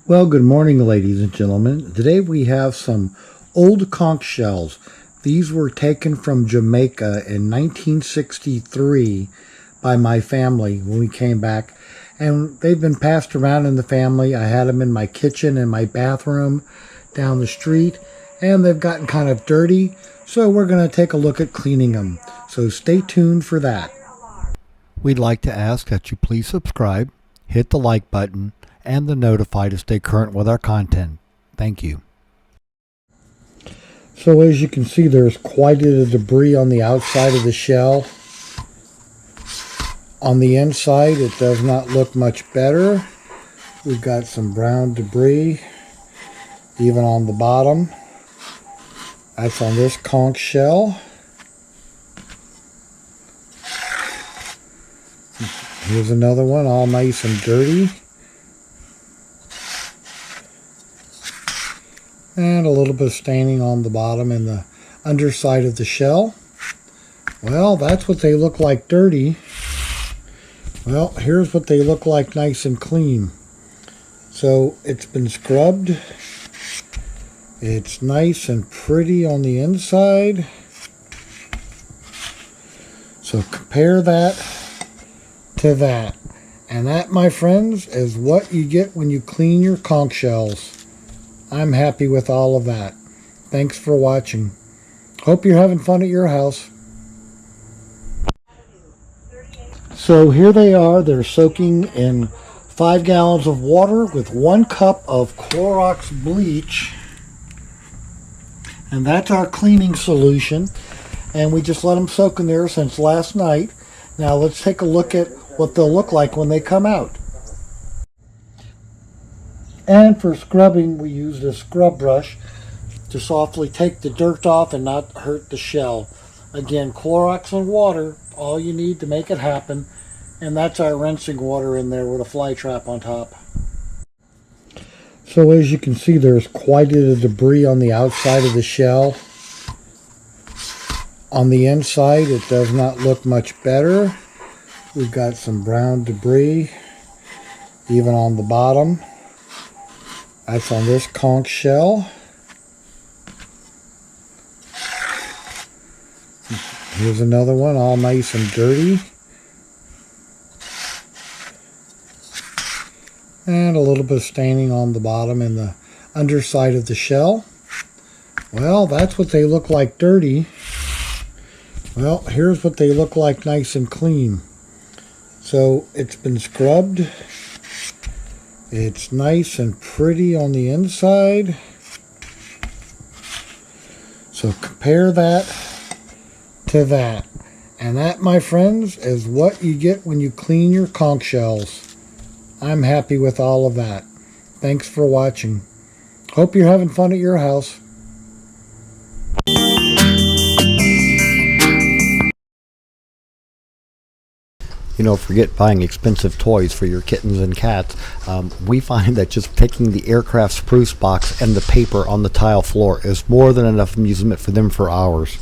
Well, good morning, ladies and gentlemen. Today we have some old conch shells. These were taken from Jamaica in 1963 by my family when we came back. And they've been passed around in the family. I had them in my kitchen and my bathroom down the street. And they've gotten kind of dirty. So we're going to take a look at cleaning them. So stay tuned for that. We'd like to ask that you please subscribe, hit the like button, and the notify to stay current with our content. Thank you. So as you can see, there's quite a bit of debris on the outside of the shell. On the inside, it does not look much better. We've got some brown debris, even on the bottom. That's on this conch shell. Here's another one, all nice and dirty. And a little bit of staining on the bottom and the underside of the shell. Well, that's what they look like dirty. Well, here's what they look like nice and clean. So it's been scrubbed. It's nice and pretty on the inside. So compare that to that. And that, my friends, is what you get when you clean your conch shells. I'm happy with all of that. Thanks for watching. Hope you're having fun at your house. So here they are. They're soaking in 5 gallons of water with 1 cup of Clorox bleach. And that's our cleaning solution. And we just let them soak in there since last night. Now let's take a look at what they'll look like when they come out. And for scrubbing, we use a scrub brush to softly take the dirt off and not hurt the shell. Again, Clorox and water, all you need to make it happen. And that's our rinsing water in there with a fly trap on top. So as you can see, there's quite a bit of debris on the outside of the shell. On the inside, it does not look much better. We've got some brown debris, even on the bottom. That's on this conch shell. Here's another one, all nice and dirty. And a little bit of staining on the bottom and the underside of the shell. Well, that's what they look like dirty. Well, here's what they look like nice and clean. So it's been scrubbed. It's nice and pretty on the inside. So compare that to that. And that, my friends, is what you get when you clean your conch shells. I'm happy with all of that. Thanks for watching. Hope you're having fun at your house. You know, forget buying expensive toys for your kittens and cats. We find that just taking the aircraft spruce box and the paper on the tile floor is more than enough amusement for them for hours.